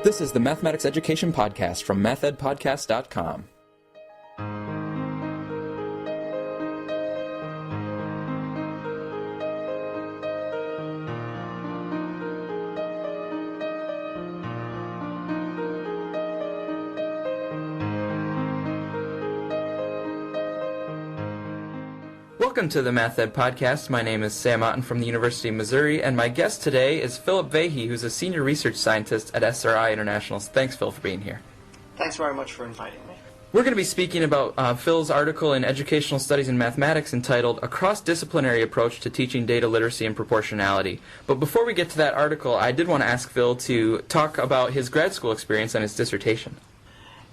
This is the Mathematics Education Podcast from mathedpodcast.com. Welcome to the Math Ed Podcast. My name is Sam Otten from the University of Missouri, and my guest today is Philip Vahey, who's a senior research scientist at SRI International. Thanks, Phil, for being here. Thanks very much for inviting me. We're going to be speaking about Phil's article in Educational Studies in Mathematics entitled A Cross-Disciplinary Approach to Teaching Data Literacy and Proportionality. But before we get to that article, I did want to ask Phil to talk about his grad school experience and his dissertation.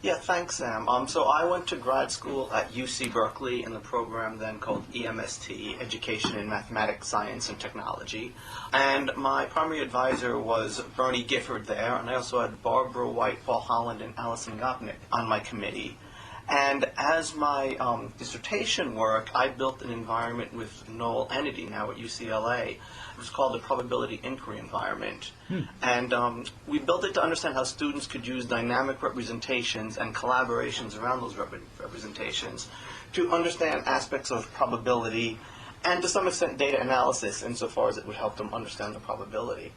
Yeah, thanks, Sam. So I went to grad school at UC Berkeley in the program then called EMST, Education in Mathematics, Science, and Technology. And my primary advisor was Bernie Gifford there, and I also had Barbara White, Paul Holland, and Alison Gopnik on my committee. And as my dissertation work, I built an environment with Noel Ennedy now at UCLA. It was called the Probability Inquiry Environment. And we built it to understand how students could use dynamic representations and collaborations around those representations to understand aspects of probability and to some extent data analysis insofar as it would help them understand the probability.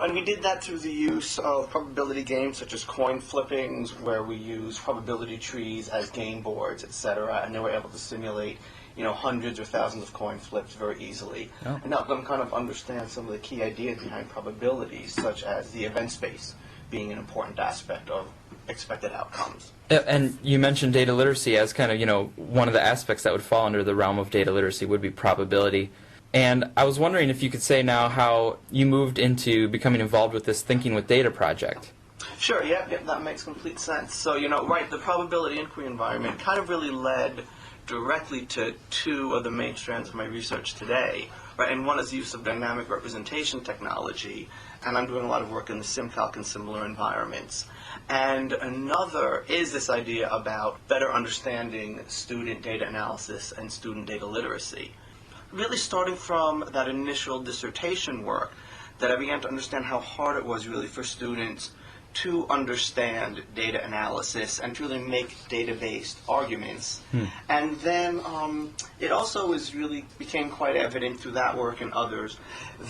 And we did that through the use of probability games such as coin flippings, where we use probability trees as game boards, etc., and they were able to simulate, hundreds or thousands of coin flips very easily, and help them kind of understand some of the key ideas behind probabilities, such as the event space being an important aspect of expected outcomes. And you mentioned data literacy as kind of, one of the aspects that would fall under the realm of data literacy would be probability. And I was wondering if you could say now how you moved into becoming involved with this Thinking with Data project. Sure, yeah, that makes complete sense. So, the probability inquiry environment kind of really led directly to two of the main strands of my research today, right? And one is the use of dynamic representation technology, and I'm doing a lot of work in the SimCalc and similar environments. And another is this idea about better understanding student data analysis and student data literacy. Really starting from that initial dissertation work, that I began to understand how hard it was really for students to understand data analysis and to really make data-based arguments. And then it also became quite evident through that work and others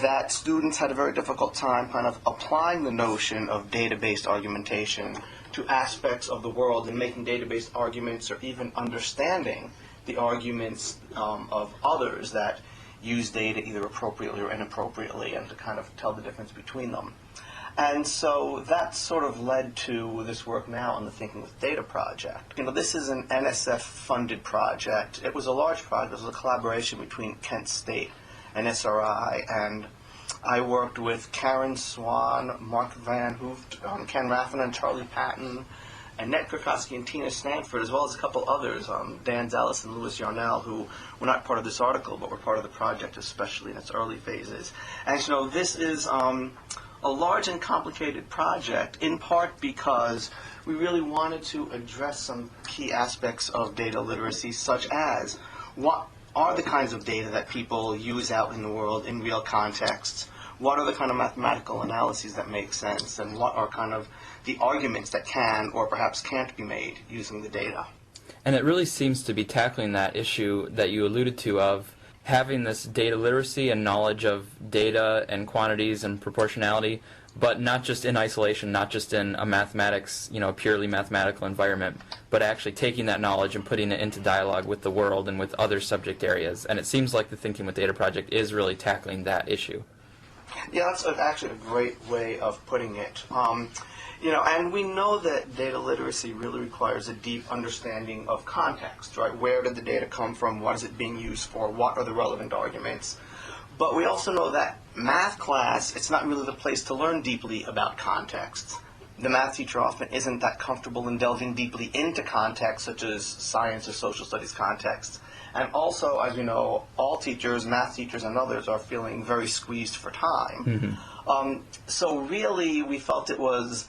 that students had a very difficult time kind of applying the notion of data-based argumentation to aspects of the world and making data-based arguments or even understanding the arguments of others that use data either appropriately or inappropriately, and to kind of tell the difference between them. And so that sort of led to this work now on the Thinking with Data project. This is an NSF-funded project. It was a large project. It was a collaboration between Kent State and SRI, and I worked with Karen Swan, Mark Van Hooft, Ken Raffin, and Charlie Patton, Annette Krakowski and Tina Stanford, as well as a couple others, Dan Zallis and Louis Yarnell, who were not part of this article, but were part of the project, especially in its early phases. And this is a large and complicated project, in part because we really wanted to address some key aspects of data literacy, such as what are the kinds of data that people use out in the world in real contexts, what are the kind of mathematical analyses that make sense, and what are kind of the arguments that can or perhaps can't be made using the data. And it really seems to be tackling that issue that you alluded to of having this data literacy and knowledge of data and quantities and proportionality, but not just in isolation, not just in a mathematics, purely mathematical environment, but actually taking that knowledge and putting it into dialogue with the world and with other subject areas. And it seems like the Thinking with Data project is really tackling that issue. Yeah, that's actually a great way of putting it. And we know that data literacy really requires a deep understanding of context, right? Where did the data come from? What is it being used for? What are the relevant arguments? But we also know that math class, it's not really the place to learn deeply about context. The math teacher often isn't that comfortable in delving deeply into context, such as science or social studies contexts. And also, as you know, all teachers, math teachers and others, are feeling very squeezed for time. So really, we felt it was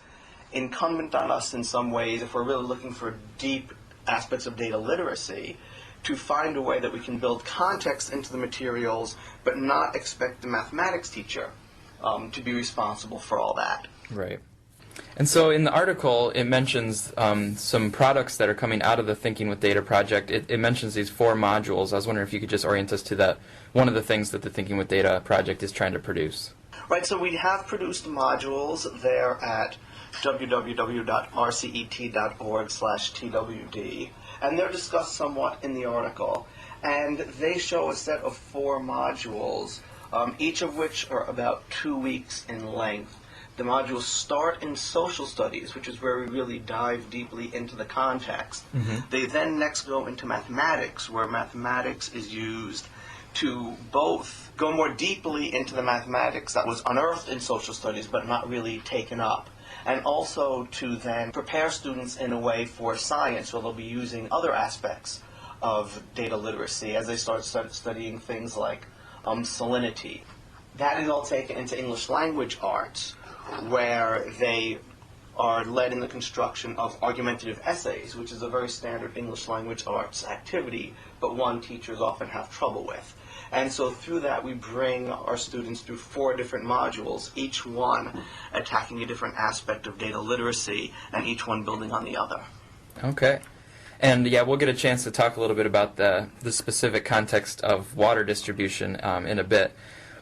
incumbent on us in some ways, if we're really looking for deep aspects of data literacy, to find a way that we can build context into the materials, but not expect the mathematics teacher to be responsible for all that. Right. And so in the article, it mentions some products that are coming out of the Thinking with Data project. It mentions these 4 modules. I was wondering if you could just orient us to that, one of the things that the Thinking with Data project is trying to produce. Right, so we have produced modules there at www.rcet.org/TWD, and they're discussed somewhat in the article. And they show a set of 4 modules, each of which are about 2 weeks in length. The modules start in social studies, which is where we really dive deeply into the context. They then next go into mathematics, where mathematics is used to both go more deeply into the mathematics that was unearthed in social studies but not really taken up, and also to then prepare students in a way for science, where they'll be using other aspects of data literacy as they start studying things like salinity. That is all taken into English language arts, where they are led in the construction of argumentative essays, which is a very standard English language arts activity, but one teachers often have trouble with. And so through that, we bring our students through 4 different modules, each one attacking a different aspect of data literacy, and each one building on the other. Okay. And yeah, we'll get a chance to talk a little bit about the specific context of water distribution in a bit.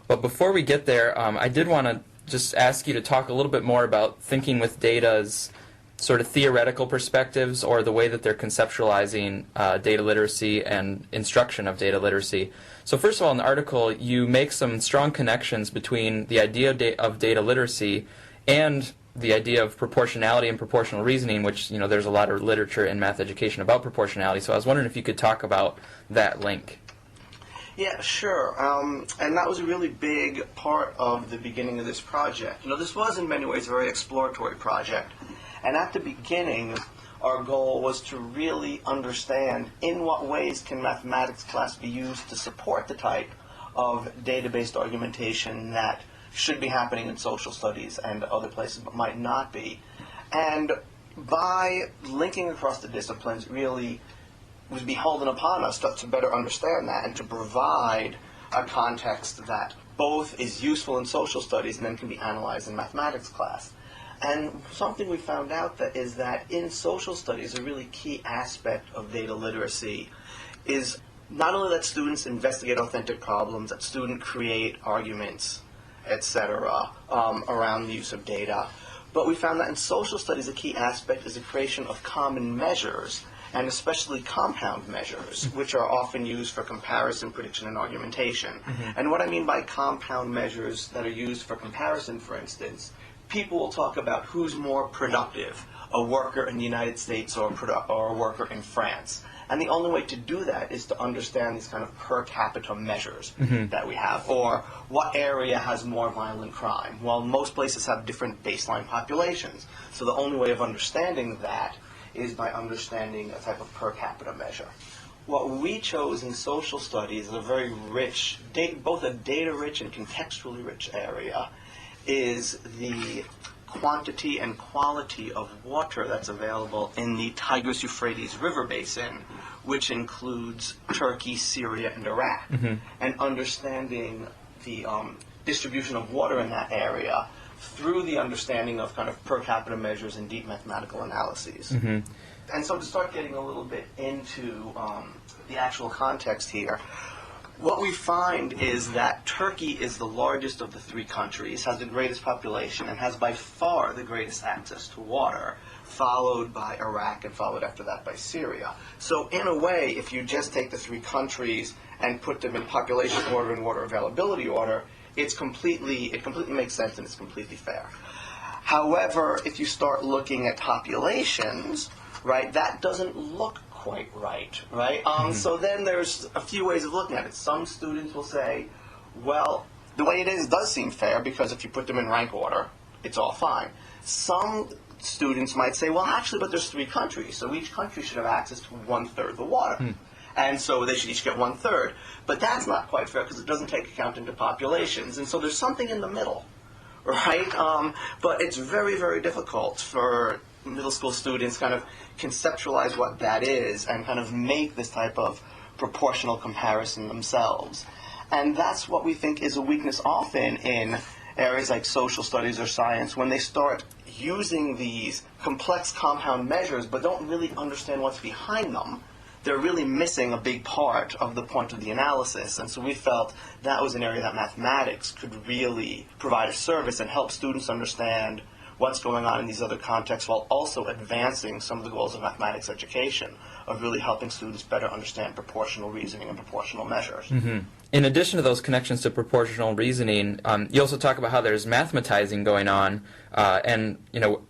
But before we get there, I did want to just ask you to talk a little bit more about Thinking with Data's sort of theoretical perspectives, or the way that they're conceptualizing data literacy and instruction of data literacy. So first of all, in the article, you make some strong connections between the idea of data literacy and the idea of proportionality and proportional reasoning, which, there's a lot of literature in math education about proportionality. So I was wondering if you could talk about that link. Yeah, sure. And that was a really big part of the beginning of this project. This was in many ways a very exploratory project. And at the beginning, our goal was to really understand in what ways can mathematics class be used to support the type of data-based argumentation that should be happening in social studies and other places but might not be. And by linking across the disciplines, really was beholden upon us to better understand that and to provide a context that both is useful in social studies and then can be analyzed in mathematics class. And something we found out that is that in social studies, a really key aspect of data literacy is not only that students investigate authentic problems, that students create arguments, etc., around the use of data, but we found that in social studies, a key aspect is the creation of common measures, and especially compound measures, which are often used for comparison, prediction, and argumentation. And what I mean by compound measures that are used for comparison, for instance, people will talk about who's more productive, a worker in the United States or a worker in France. And the only way to do that is to understand these kind of per capita measures that we have. Or what area has more violent crime? Well, most places have different baseline populations. So the only way of understanding that is by understanding a type of per capita measure. What we chose in social studies is a very rich, both a data-rich and contextually rich area, is the quantity and quality of water that's available in the Tigris-Euphrates River Basin, which includes Turkey, Syria, and Iraq. And understanding the distribution of water in that area through the understanding of kind of per capita measures and deep mathematical analyses. And so to start getting a little bit into the actual context here, what we find is that Turkey is the largest of the 3 countries, has the greatest population, and has by far the greatest access to water, followed by Iraq and followed after that by Syria. So in a way, if you just take the 3 countries and put them in population order and water availability order, it completely makes sense and it's completely fair. However, if you start looking at populations, right, that doesn't look quite right? So then there's a few ways of looking at it. Some students will say, well, the way it is does seem fair because if you put them in rank order, it's all fine. Some students might say, well, actually, but there's 3 countries, so each country should have access to 1/3 of the water. And so they should each get 1/3. But that's not quite fair because it doesn't take account into populations. And so there's something in the middle, right? But it's very, very difficult for middle school students kind of conceptualize what that is and kind of make this type of proportional comparison themselves. And that's what we think is a weakness often in areas like social studies or science, when they start using these complex compound measures but don't really understand what's behind them, they're really missing a big part of the point of the analysis. And so we felt that was an area that mathematics could really provide a service and help students understand what's going on in these other contexts, while also advancing some of the goals of mathematics education, of really helping students better understand proportional reasoning and proportional measures. Mm-hmm. In addition to those connections to proportional reasoning, you also talk about how there's mathematizing going on, and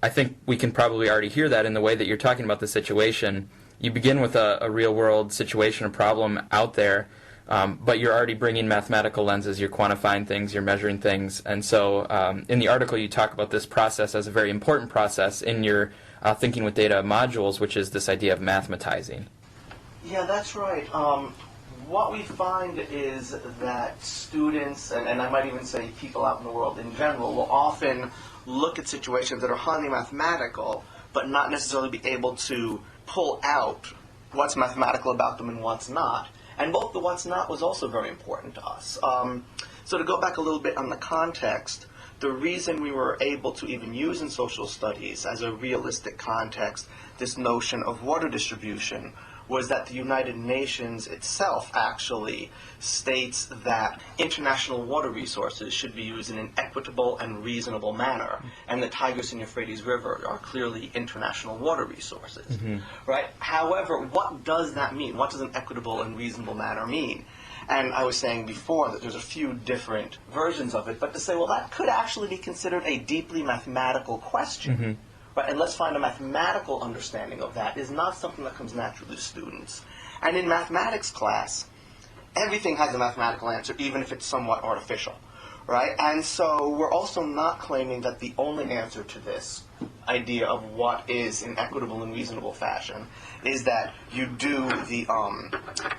I think we can probably already hear that in the way that you're talking about the situation. You begin with a real-world situation, a problem out there, but you're already bringing mathematical lenses, you're quantifying things, you're measuring things, and so in the article you talk about this process as a very important process in your Thinking with Data modules, which is this idea of mathematizing. Yeah, that's right. What we find is that students, and I might even say people out in the world in general, will often look at situations that are highly mathematical, but not necessarily be able to pull out what's mathematical about them and what's not. And both the what's not was also very important to us. So to go back a little bit on the context, the reason we were able to even use in social studies as a realistic context this notion of water distribution was that the United Nations itself actually states that international water resources should be used in an equitable and reasonable manner, and the Tigris and Euphrates River are clearly international water resources, right? However, what does that mean? What does an equitable and reasonable manner mean? And I was saying before that there's a few different versions of it, but to say, well, that could actually be considered a deeply mathematical question. Right, and let's find a mathematical understanding of that is not something that comes naturally to students. And in mathematics class, everything has a mathematical answer, even if it's somewhat artificial, right? And so we're also not claiming that the only answer to this idea of what is in equitable and reasonable fashion is that you do the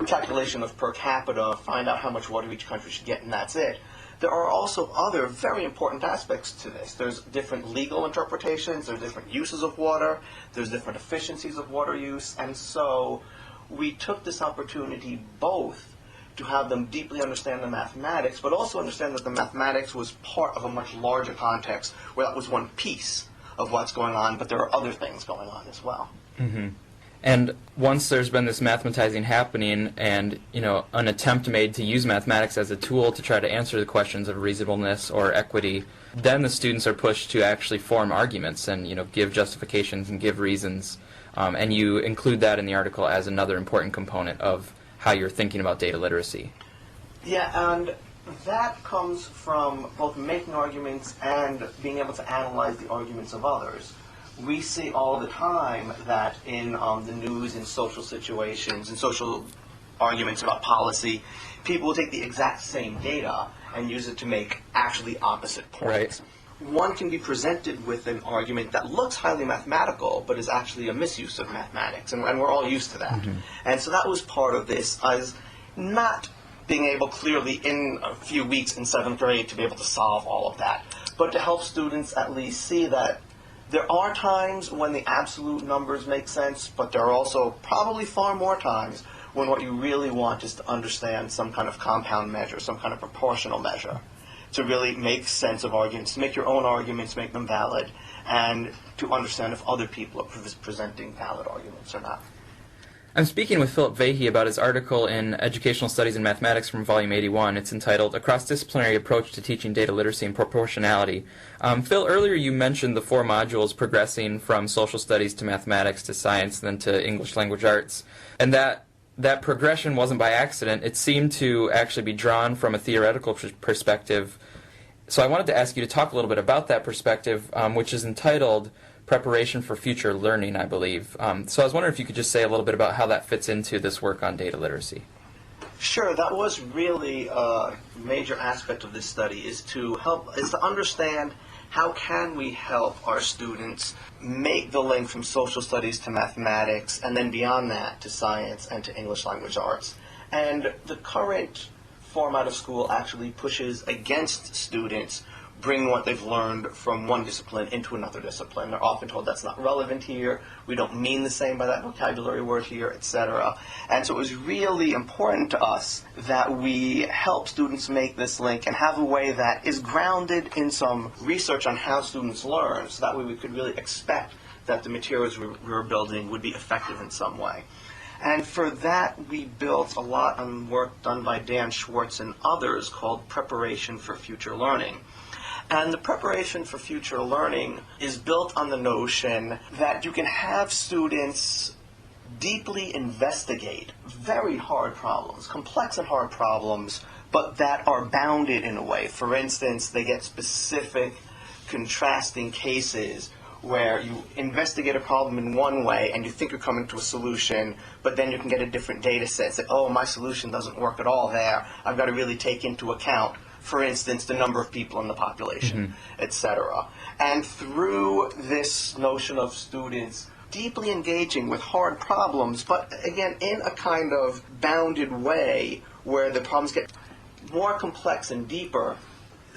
calculation of per capita, find out how much water each country should get, and that's it. There are also other very important aspects to this. There's different legal interpretations, there's different uses of water, there's different efficiencies of water use, and so we took this opportunity both to have them deeply understand the mathematics, but also understand that the mathematics was part of a much larger context where that was one piece of what's going on, but there are other things going on as well. And once there's been this mathematizing happening and, an attempt made to use mathematics as a tool to try to answer the questions of reasonableness or equity, then the students are pushed to actually form arguments and, give justifications and give reasons. And you include that in the article as another important component of how you're thinking about data literacy. Yeah, and that comes from both making arguments and being able to analyze the arguments of others. We see all the time that in the news, in social situations, in social arguments about policy, people will take the exact same data and use it to make actually opposite points. Right. One can be presented with an argument that looks highly mathematical, but is actually a misuse of mathematics, and we're all used to that. And so that was part of this, as not being able clearly in a few weeks in 7th grade to be able to solve all of that, but to help students at least see that there are times when the absolute numbers make sense, but there are also probably far more times when what you really want is to understand some kind of compound measure, some kind of proportional measure, to really make sense of arguments, to make your own arguments, make them valid, and to understand if other people are presenting valid arguments or not. I'm speaking with Philip Vahey about his article in Educational Studies in Mathematics from Volume 81. It's entitled, A Cross-Disciplinary Approach to Teaching Data Literacy and Proportionality. Phil, earlier you mentioned the 4 modules progressing from social studies to mathematics to science, then to English language arts. And that progression wasn't by accident. It seemed to actually be drawn from a theoretical perspective. So I wanted to ask you to talk a little bit about that perspective, which is entitled Preparation for Future Learning, I believe. So I was wondering if you could just say a little bit about how that fits into this work on data literacy. Sure, that was really a major aspect of this study, is to understand how can we help our students make the link from social studies to mathematics, and then beyond that to science and to English language arts. And the current format of school actually pushes against students bring what they've learned from one discipline into another discipline. They're often told that's not relevant here, we don't mean the same by that vocabulary word here, etc. And so it was really important to us that we help students make this link and have a way that is grounded in some research on how students learn, so that way we could really expect that the materials we were building would be effective in some way. And for that, we built a lot on work done by Dan Schwartz and others called Preparation for Future Learning. And the Preparation for Future Learning is built on the notion that you can have students deeply investigate very hard problems, complex and hard problems, but that are bounded in a way. For instance, they get specific contrasting cases where you investigate a problem in one way and you think you're coming to a solution, but then you can get a different data set. Say, oh, my solution doesn't work at all there. I've got to really take into account, for instance, the number of people in the population, etc. And through this notion of students deeply engaging with hard problems, but again, in a kind of bounded way where the problems get more complex and deeper,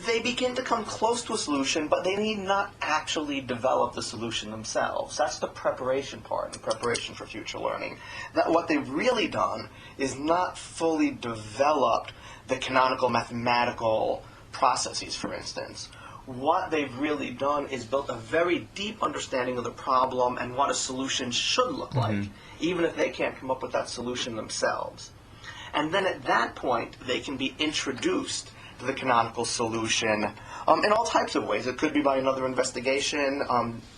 they begin to come close to a solution, but they need not actually develop the solution themselves. That's the preparation part, the preparation for future learning. That what they've really done is not fully developed the canonical mathematical processes, for instance. What they've really done is built a very deep understanding of the problem and what a solution should look like, even if they can't come up with that solution themselves. And then at that point, they can be introduced to the canonical solution in all types of ways. It could be by another investigation,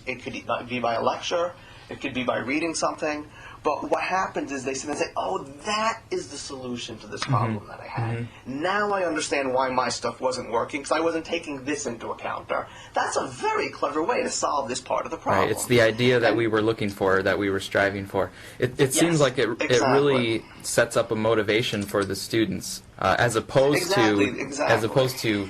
it could be by a lecture, it could be by reading something. But what happens is they sit and say, oh, that is the solution to this problem that I had. Now I understand why my stuff wasn't working, because I wasn't taking this into account. Or, that's a very clever way to solve this part of the problem. Right, it's the idea that we were looking for, that we were striving for. It seems like it really sets up a motivation for the students, as opposed to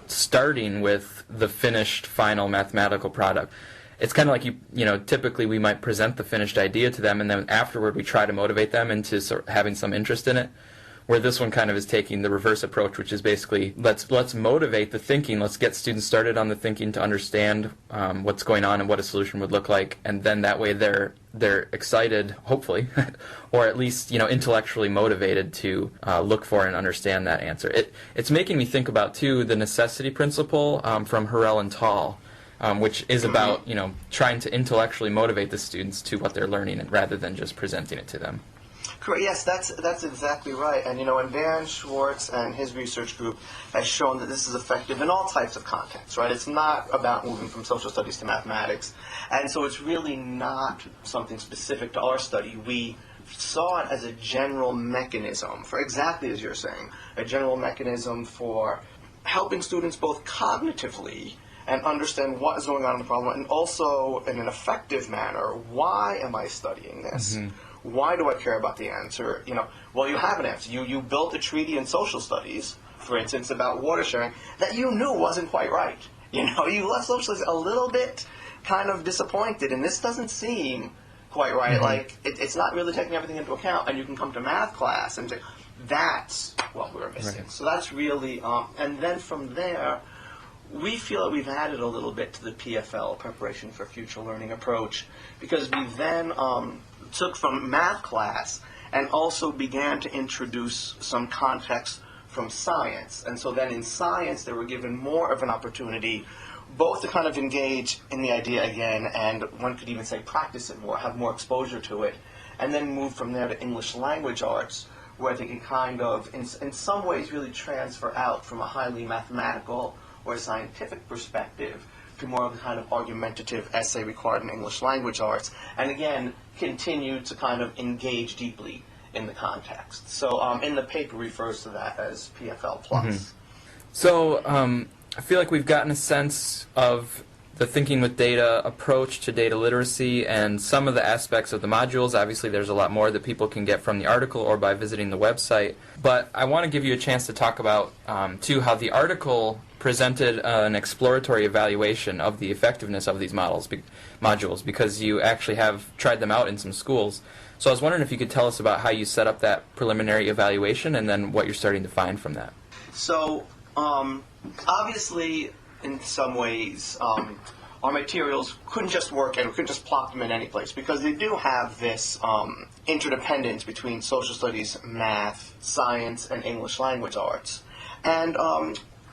starting with the finished final mathematical product. It's kind of like typically we might present the finished idea to them, and then afterward we try to motivate them into sort of having some interest in it. Where this one kind of is taking the reverse approach, which is basically let's motivate the thinking. Let's get students started on the thinking to understand what's going on and what a solution would look like, and then that way they're excited, hopefully, or at least intellectually motivated to look for and understand that answer. It's making me think about too the necessity principle from Hurrell and Tall. Which is about trying to intellectually motivate the students to what they're learning, rather than just presenting it to them. Correct. Yes, that's exactly right. And and Dan Schwartz and his research group has shown that this is effective in all types of contexts. Right? It's not about moving from social studies to mathematics, and so it's really not something specific to our study. We saw it as a general mechanism for exactly as you're saying, a general mechanism for helping students both cognitively and understand what is going on in the problem, and also in an effective manner, why am I studying this? Why do I care about the answer? Well, you have an answer. You built a treaty in social studies, for instance, about water sharing that you knew wasn't quite right. You left social studies a little bit kind of disappointed, and this doesn't seem quite right. Like, it's not really taking everything into account, and you can come to math class and say, that's what we're missing. Right. So that's really, and then from there, we feel that we've added a little bit to the PFL, Preparation for Future Learning approach, because we then took from math class and also began to introduce some context from science. And so then in science, they were given more of an opportunity both to kind of engage in the idea again, and one could even say practice it more, have more exposure to it, and then move from there to English language arts, where they can kind of, in some ways, really transfer out from a highly mathematical or a scientific perspective to more of the kind of argumentative essay required in English language arts, and again, continue to kind of engage deeply in the context. So in the paper refers to that as PFL plus. So I feel like we've gotten a sense of the thinking with data approach to data literacy and some of the aspects of the modules. Obviously there's a lot more that people can get from the article or by visiting the website. But I want to give you a chance to talk about, too, how the article presented an exploratory evaluation of the effectiveness of these modules, because you actually have tried them out in some schools. So I was wondering if you could tell us about how you set up that preliminary evaluation and then what you're starting to find from that. So obviously, in some ways, our materials couldn't just work and we couldn't just plop them in any place, because they do have this interdependence between social studies, math, science, and English language arts. And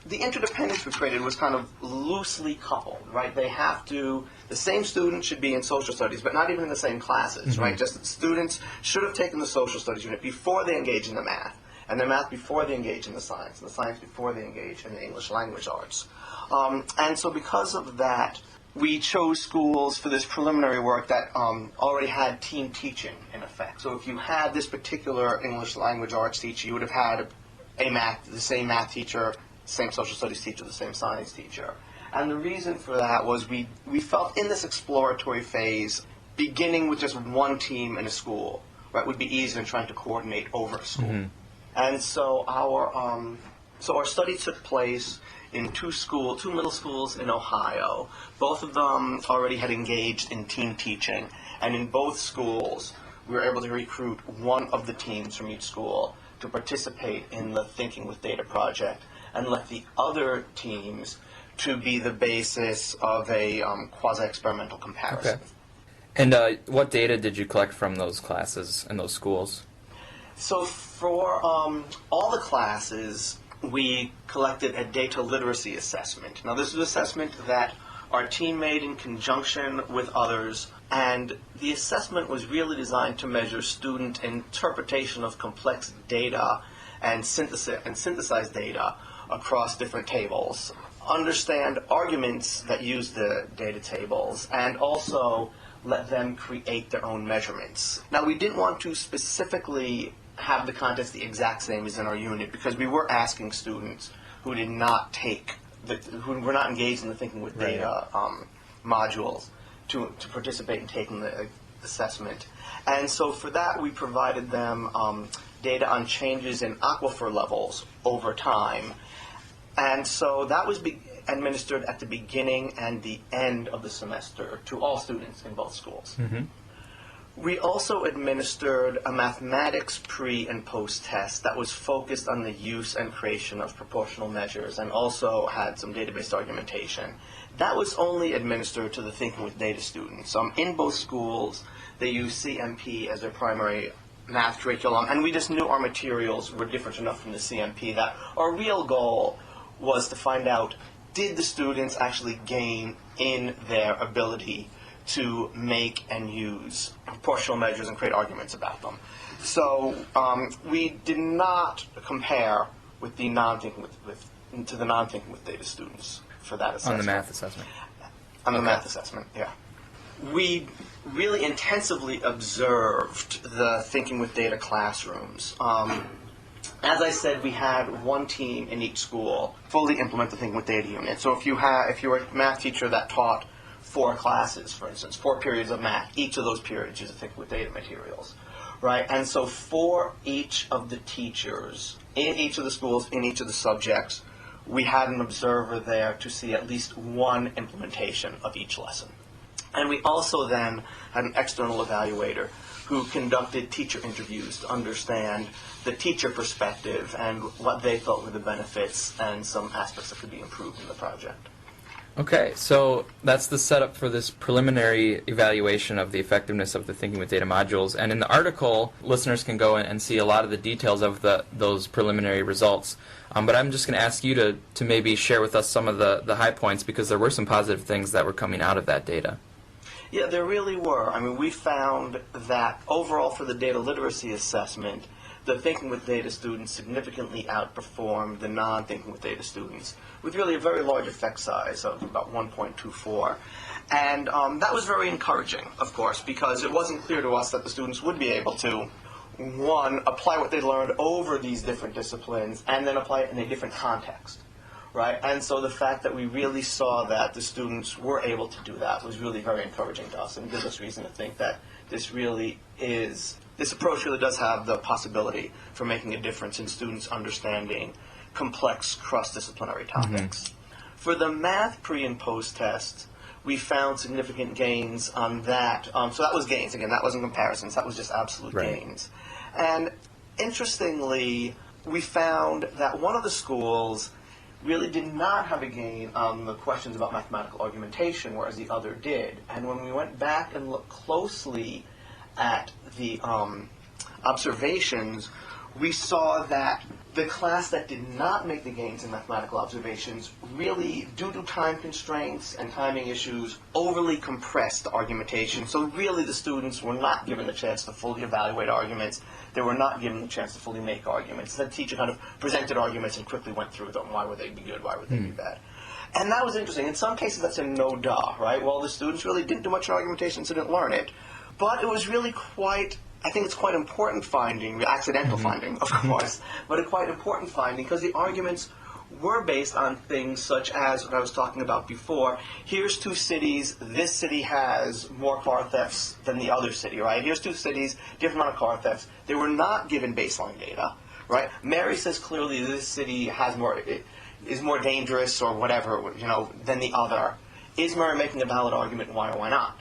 the interdependence we created was kind of loosely coupled, right? The same students should be in social studies, but not even in the same classes, right? Just students should have taken the social studies unit before they engage in the math, and the math before they engage in the science, and the science before they engage in the English language arts. And so because of that, we chose schools for this preliminary work that already had team teaching in effect. So if you had this particular English language arts teacher, you would have had the same math teacher, same social studies teacher, the same science teacher. And the reason for that was we felt in this exploratory phase, beginning with just one team in a school, right, would be easier than trying to coordinate over a school. And so our study took place in two middle schools in Ohio. Both of them already had engaged in team teaching, and in both schools we were able to recruit one of the teams from each school to participate in the Thinking with Data project, and let the other teams to be the basis of a quasi-experimental comparison. Okay. And what data did you collect from those classes and those schools? So for all the classes, we collected a data literacy assessment. Now, this is an assessment that our team made in conjunction with others, and the assessment was really designed to measure student interpretation of complex data and synthesize data across different tables, understand arguments that use the data tables, and also let them create their own measurements. Now, we didn't want to specifically have the contents the exact same as in our unit, because we were asking students who were not engaged in the Thinking with Data modules to participate in taking the assessment. And so for that, we provided them data on changes in aquifer levels over time. And so that was administered at the beginning and the end of the semester to all students in both schools. We also administered a mathematics pre- and post-test that was focused on the use and creation of proportional measures, and also had some database argumentation. That was only administered to the Thinking with Data students. In both schools, they used CMP as their primary math curriculum, and we just knew our materials were different enough from the CMP that our real goal was to find out, did the students actually gain in their ability to make and use proportional measures and create arguments about them. So we did not compare with the non-thinking with data students for that assessment. On the math assessment. On the math assessment, yeah. We really intensively observed the Thinking with Data classrooms. As I said, we had one team in each school fully implement the Thinking with Data unit. So if you were a math teacher that taught 4 classes, for instance, 4 periods of math, each of those periods use Thinking with Data materials, right? And so for each of the teachers, in each of the schools, in each of the subjects, we had an observer there to see at least one implementation of each lesson. And we also then had an external evaluator who conducted teacher interviews to understand the teacher perspective and what they felt were the benefits and some aspects that could be improved in the project. Okay, so that's the setup for this preliminary evaluation of the effectiveness of the Thinking with Data modules. And in the article, listeners can go in and see a lot of the details of those preliminary results. But I'm just going to ask you to maybe share with us some of the high points, because there were some positive things that were coming out of that data. Yeah, there really were. I mean, we found that overall for the data literacy assessment, the Thinking with Data students significantly outperformed the non-Thinking with Data students, with really a very large effect size of about 1.24. And that was very encouraging, of course, because it wasn't clear to us that the students would be able to, one, apply what they learned over these different disciplines, and then apply it in a different context, right? And so the fact that we really saw that the students were able to do that was really very encouraging to us, and gives us reason to think that this approach really does have the possibility for making a difference in students understanding complex cross-disciplinary topics. For the math pre- and post-test, we found significant gains on that. So that was gains. Again, that wasn't comparisons. That was just absolute gains. And interestingly, we found that one of the schools really did not have a gain on the questions about mathematical argumentation, whereas the other did. And when we went back and looked closely at the observations, we saw that the class that did not make the gains in mathematical observations really, due to time constraints and timing issues, overly compressed the argumentation. So really the students were not given the chance to fully evaluate arguments. They were not given the chance to fully make arguments. The teacher kind of presented arguments and quickly went through them. Why would they be good? Why would they be bad? And that was interesting. In some cases that's a no-duh, right? Well, the students really didn't do much in argumentation, so didn't learn it. But it was really I think it's quite important finding, accidental finding, of course, but a quite important finding because the arguments were based on things such as what I was talking about before. Here's two cities. This city has more car thefts than the other city, right? Here's two cities, different amount of car thefts. They were not given baseline data, right? Mary says clearly this city is more dangerous or whatever, than the other. Is Mary making a valid argument? Why or why not?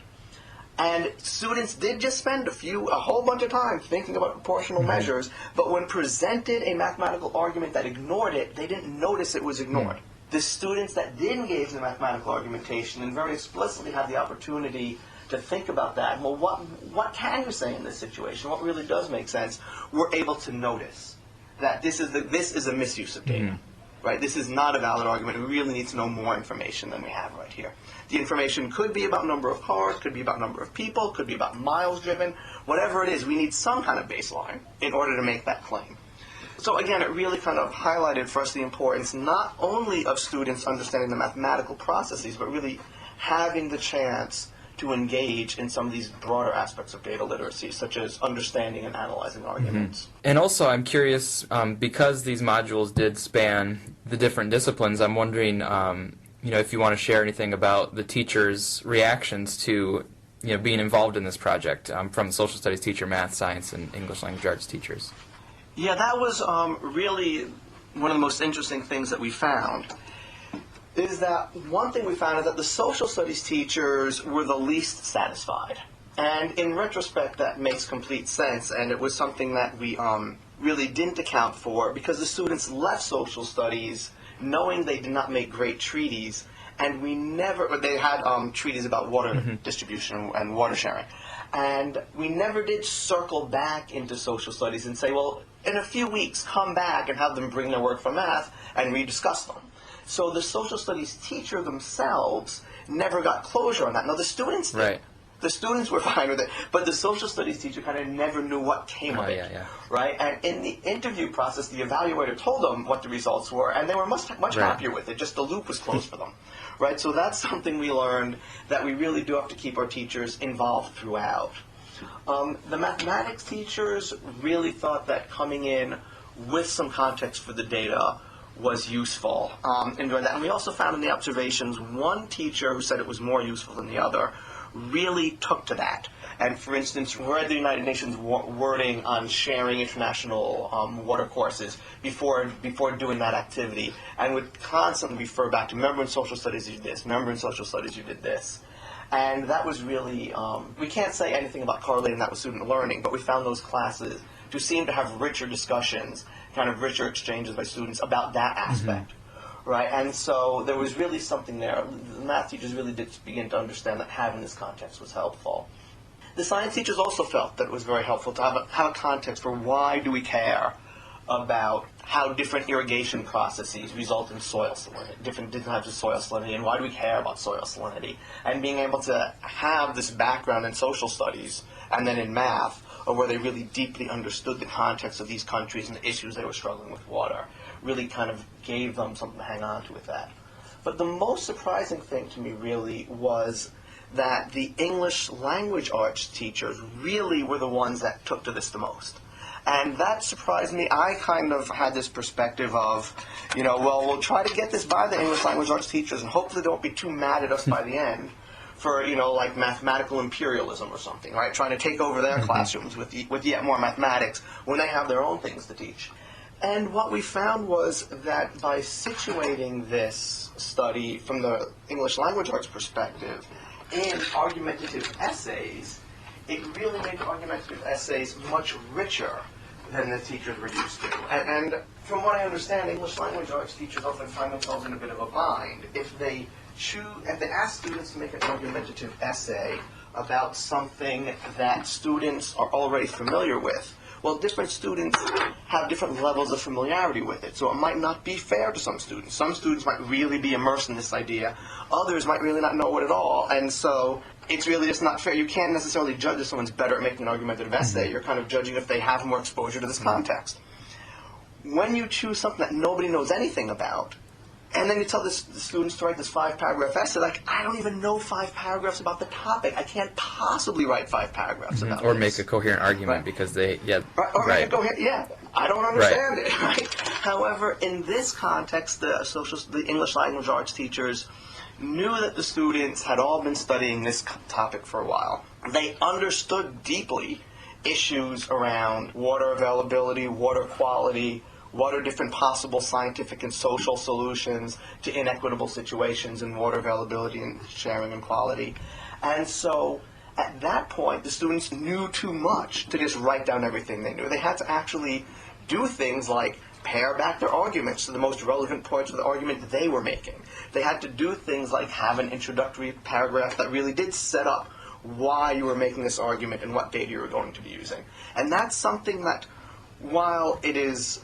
And students did just spend a whole bunch of time thinking about proportional measures, but when presented a mathematical argument that ignored it, they didn't notice it was ignored. The students that did engage in the mathematical argumentation and very explicitly had the opportunity to think about that, well, what can you say in this situation? What really does make sense? Were able to notice that this is a misuse of data. Right? This is not a valid argument. We really need to know more information than we have right here. The information could be about number of cars, could be about number of people, could be about miles driven. Whatever it is, we need some kind of baseline in order to make that claim. So again, it really kind of highlighted for us the importance not only of students understanding the mathematical processes, but really having the chance to engage in some of these broader aspects of data literacy, such as understanding and analyzing arguments. And also, I'm curious, because these modules did span the different disciplines, I'm wondering, if you want to share anything about the teachers' reactions to, being involved in this project from the social studies teacher, math, science, and English language arts teachers. Yeah, that was really one of the most interesting things that we found. Is that one thing we found is that the social studies teachers were the least satisfied. And in retrospect, that makes complete sense, and it was something that we really didn't account for because the students left social studies knowing they did not make great treaties, and they had treaties about water distribution and water sharing. And we never did circle back into social studies and say, well, in a few weeks, come back and have them bring their work for math and rediscuss them. So the social studies teacher themselves never got closure on that. Now, the students did. Right. The students were fine with it, but the social studies teacher kind of never knew what came of it. Right? And in the interview process, the evaluator told them what the results were, and they were much happier with it. Just the loop was closed for them. Right? So that's something we learned, that we really do have to keep our teachers involved throughout. The mathematics teachers really thought that coming in with some context for the data was useful in doing that. And we also found in the observations one teacher who said it was more useful than the other really took to that. And for instance, read the United Nations wording on sharing international water courses before doing that activity, and would constantly refer back to, remember in social studies you did this, remember in social studies you did this. And that was really, we can't say anything about correlating that with student learning, but we found those classes to seem to have richer discussions, kind of richer exchanges by students about that aspect. Right? And so there was really something there. The math teachers really did begin to understand that having this context was helpful. The science teachers also felt that it was very helpful to have a context for why do we care about how different irrigation processes result in soil salinity, different types of soil salinity, and why do we care about soil salinity? And being able to have this background in social studies and then in math, or where they really deeply understood the context of these countries and the issues they were struggling with water, really kind of gave them something to hang on to with that. But the most surprising thing to me really was that the English language arts teachers really were the ones that took to this the most. And that surprised me. I kind of had this perspective of, well, we'll try to get this by the English language arts teachers and hopefully they won't be too mad at us by the end for, like mathematical imperialism or something, right? Trying to take over their classrooms with yet more mathematics when they have their own things to teach. And what we found was that by situating this study from the English language arts perspective in argumentative essays, it really made the argumentative essays much richer than the teachers were used to. And from what I understand, English language arts teachers often find themselves in a bit of a bind. If they ask students to make an argumentative essay about something that students are already familiar with, well, different students have different levels of familiarity with it, so it might not be fair to some students. Some students might really be immersed in this idea. Others might really not know it at all, and so it's really just not fair. You can't necessarily judge if someone's better at making an argumentative essay. You're kind of judging if they have more exposure to this context. When you choose something that nobody knows anything about, and then you tell the students to write this 5-paragraph essay, like, I don't even know 5 paragraphs about the topic. I can't possibly write 5 paragraphs about Or this. make a coherent argument because they, Or make a coherent, I don't understand it, right? However, in this context, the English language arts teachers knew that the students had all been studying this topic for a while. They understood deeply issues around water availability, water quality, what are different possible scientific and social solutions to inequitable situations in water availability and sharing and quality. And so at that point, the students knew too much to just write down everything they knew. They had to actually do things like pare back their arguments to the most relevant points of the argument they were making. They had to do things like have an introductory paragraph that really did set up why you were making this argument and what data you were going to be using. And that's something that, while it is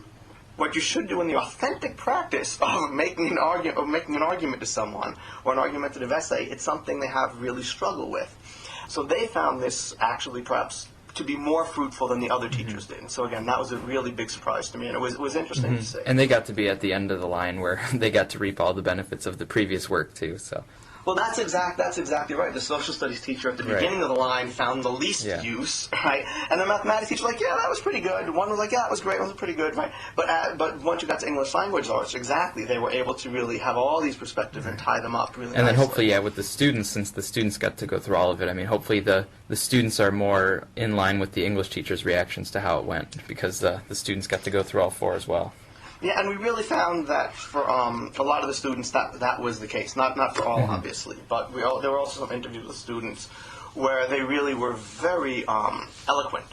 what you should do in the authentic practice of making an argument to someone, or an argumentative essay, it's something they have really struggled with. So they found this actually perhaps to be more fruitful than the other teachers did. And so again, that was a really big surprise to me, and it was interesting to see. And they got to be at the end of the line where they got to reap all the benefits of the previous work too. So. Well, that's exactly right. The social studies teacher at the beginning of the line found the least use, right? And the mathematics teacher was like, yeah, that was pretty good. One was like, yeah, that was great. One was pretty good, right? But once you got to English language arts, they were able to really have all these perspectives and tie them up really nicely. And then hopefully, with the students, since the students got to go through all of it, I mean, hopefully the students are more in line with the English teachers' reactions to how it went, because the students got to go through all 4 as well. Yeah, and we really found that for a lot of the students that was the case. Not for all, obviously, but there were also some interviews with students where they really were very eloquent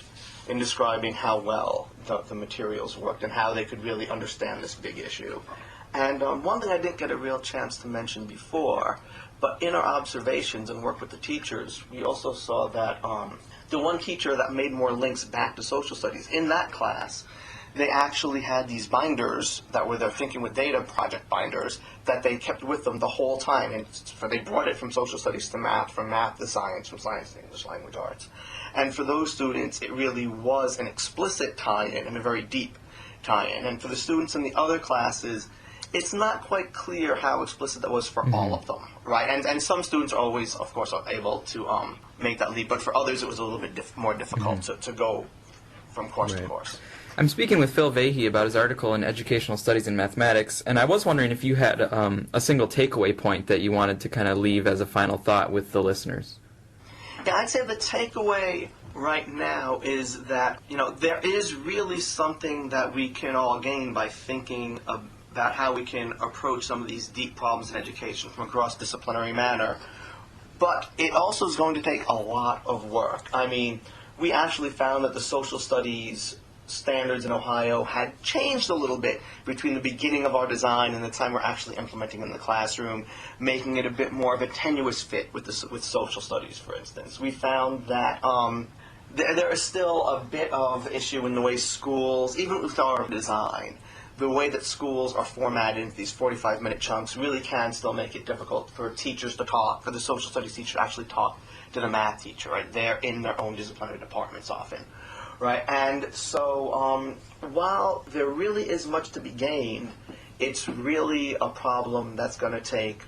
in describing how well the materials worked and how they could really understand this big issue. And one thing I didn't get a real chance to mention before, but in our observations and work with the teachers, we also saw that the one teacher that made more links back to social studies in that class, they actually had these binders that were their Thinking with Data project binders that they kept with them the whole time. And they brought it from social studies to math, from math to science, from science to English language arts. And for those students, it really was an explicit tie-in and a very deep tie-in. And for the students in the other classes, it's not quite clear how explicit that was for all of them, right? And some students are always, of course, are able to make that leap, but for others it was a little bit more difficult to go from course to course. I'm speaking with Phil Vahey about his article in Educational Studies in Mathematics, and I was wondering if you had a single takeaway point that you wanted to kind of leave as a final thought with the listeners. Yeah, I'd say the takeaway right now is that, there is really something that we can all gain by thinking about how we can approach some of these deep problems in education from a cross-disciplinary manner. But it also is going to take a lot of work. I mean, we actually found that the social studies standards in Ohio had changed a little bit between the beginning of our design and the time we're actually implementing in the classroom, making it a bit more of a tenuous fit with social studies, for instance. We found that there is still a bit of issue in the way schools, even with our design, the way that schools are formatted into these 45-minute chunks really can still make it difficult for teachers to talk, for the social studies teacher to actually talk to the math teacher, right? They're in their own disciplinary departments often. Right, and so while there really is much to be gained, it's really a problem that's going to take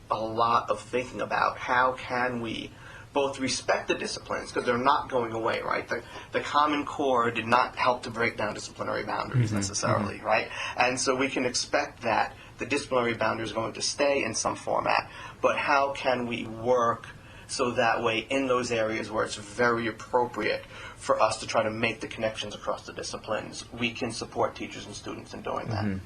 a lot of thinking about. How can we both respect the disciplines, because they're not going away, right? The Common Core did not help to break down disciplinary boundaries necessarily, right? And so we can expect that the disciplinary boundaries are going to stay in some format, but how can we work so that way in those areas where it's very appropriate for us to try to make the connections across the disciplines, we can support teachers and students in doing that.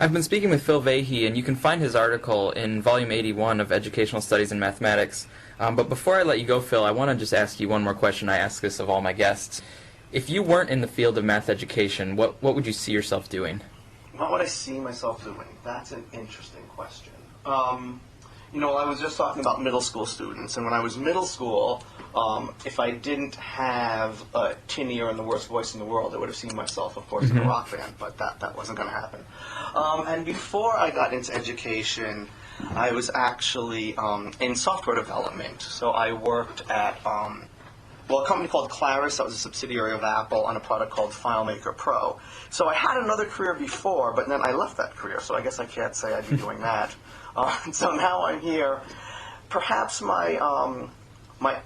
I've been speaking with Phil Vahey, and you can find his article in Volume 81 of Educational Studies in Mathematics. But before I let you go, Phil, I want to just ask you one more question. I ask this of all my guests. if you weren't in the field of math education, what would you see yourself doing? What would I see myself doing? That's an interesting question. I was just talking about middle school students, and when I was middle school, if I didn't have a tin ear and the worst voice in the world, I would have seen myself, of course, in a rock band, but that wasn't going to happen. And before I got into education, I was actually in software development. So I worked at a company called Claris, that was a subsidiary of Apple, on a product called FileMaker Pro. So I had another career before, but then I left that career, so I guess I can't say I'd be doing that. So now I'm here. Perhaps my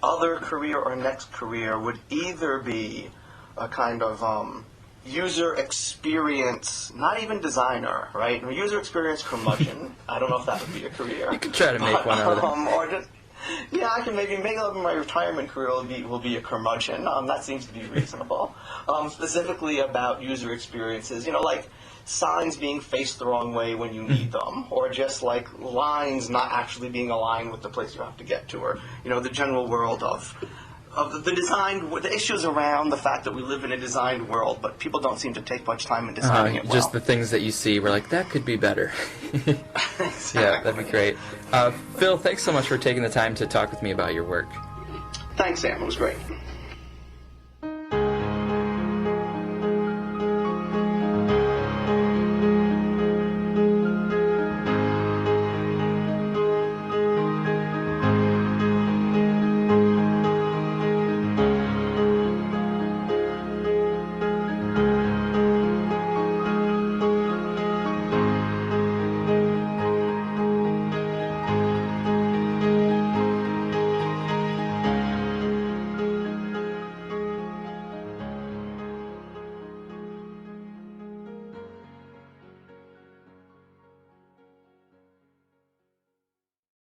other career or next career would either be a kind of user experience, not even designer, right? User experience curmudgeon. I don't know if that would be a career. You could try to make one out of it. Or just, yeah, I can maybe up my retirement career will be a curmudgeon. That seems to be reasonable. Specifically about user experiences, like signs being faced the wrong way when you need them, or just like lines not actually being aligned with the place you have to get to, or the general world of the design, the issues around the fact that we live in a designed world, but people don't seem to take much time in designing it well. Just the things that you see, we're like, that could be better. Exactly. Yeah, that'd be great. Phil, thanks so much for taking the time to talk with me about your work. Thanks, Sam. It was great.